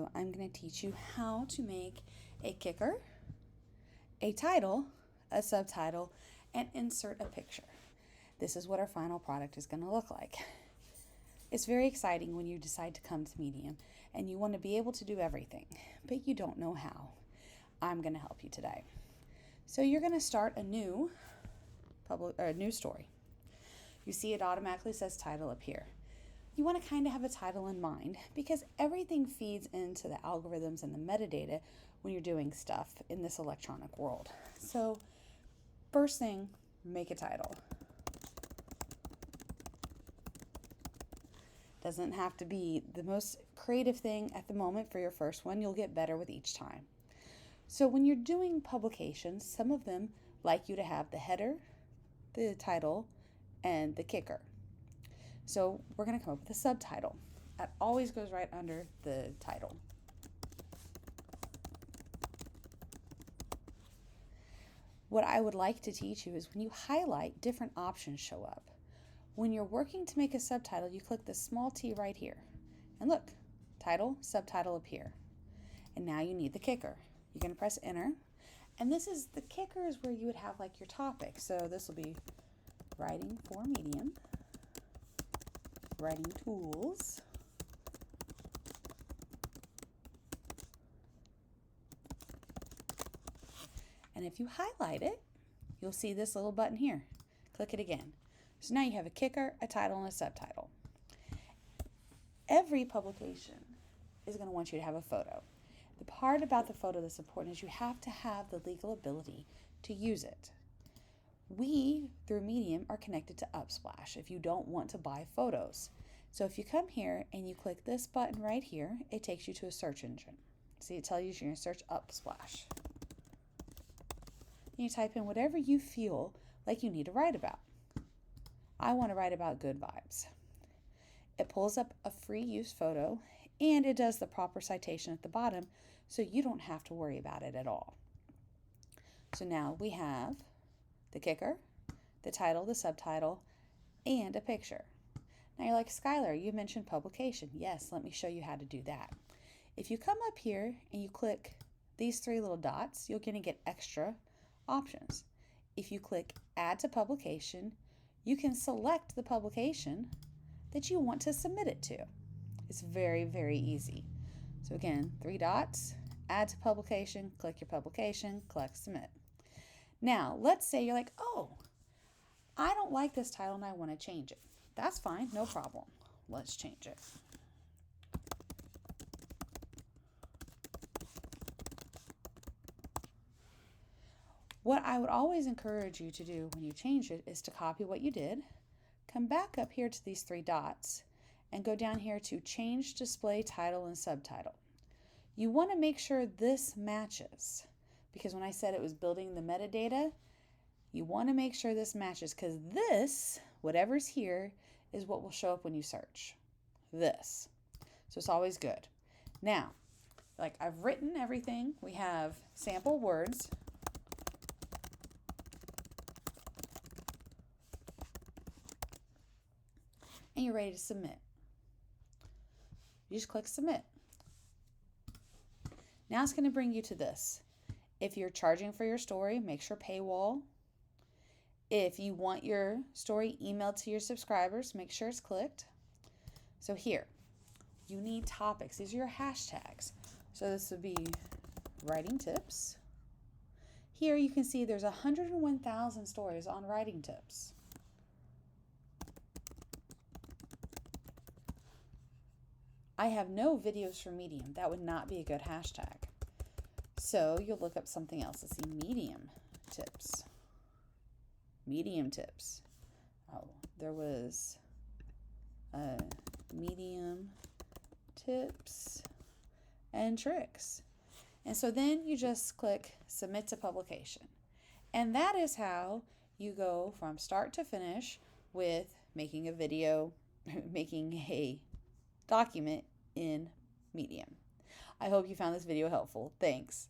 video, I'm going to teach you how to make a kicker, a title, a subtitle, and insert a picture. This is what our final product is going to look like. It's very exciting when you decide to come to Medium and you want to be able to do everything, but you don't know how. I'm going to help you today. So you're going to start a new story. You see it automatically says title up here. You want to kind of have a title in mind because everything feeds into the algorithms and the metadata when you're doing stuff in this electronic world. So first thing, make a title. Doesn't have to be the most creative thing at the moment for your first one. You'll get better with each time. So when you're doing publications, some of them like you to have the header, the title, and the kicker. So we're going to come up with a subtitle. That always goes right under the title. What I would like to teach you is when you highlight, different options show up. When you're working to make a subtitle, you click the small T right here. And look, title, subtitle appear. And now you need the kicker. You're going to press enter. And the kicker is where you would have like your topic. So this will be writing for Medium, writing tools, and if you highlight it, you'll see this little button here. Click it again. So now you have a kicker, a title, and a subtitle. Every publication is going to want you to have a photo. The part about the photo that's important is you have to have the legal ability to use it. We, through Medium, are connected to Unsplash if you don't want to buy photos. So if you come here and you click this button right here, it takes you to a search engine. See, it tells you you're going to search Unsplash. You type in whatever you feel like you need to write about. I want to write about good vibes. It pulls up a free use photo and it does the proper citation at the bottom so you don't have to worry about it at all. So now we have the kicker, the title, the subtitle, and a picture. Now you're like, Skylar, you mentioned publication. Yes, let me show you how to do that. If you come up here and you click these three little dots, you're going to get extra options. If you click add to publication, you can select the publication that you want to submit it to. It's very, very easy. So again, three dots, add to publication, click your publication, click submit. Now, let's say you're like, oh, I don't like this title and I want to change it. That's fine, no problem. Let's change it. What I would always encourage you to do when you change it is to copy what you did, come back up here to these three dots, and go down here to change display title and subtitle. You want to make sure this matches, because when I said it was building the metadata, you want to make sure this matches, because this, whatever's here, is what will show up when you search. This. So it's always good. Now, like I've written everything. We have sample words. And you're ready to submit. You just click submit. Now it's going to bring you to this. If you're charging for your story, make sure paywall. If you want your story emailed to your subscribers, make sure it's clicked. So here, you need topics. These are your hashtags. So this would be writing tips. Here you can see there's 101,000 stories on writing tips. I have no videos for Medium. That would not be a good hashtag. So you'll look up something else. Let's see, Medium tips. Medium tips. Oh, there was Medium tips and tricks. And so then you just click submit to publication. And that is how you go from start to finish with making a video, making a document in Medium. I hope you found this video helpful. Thanks.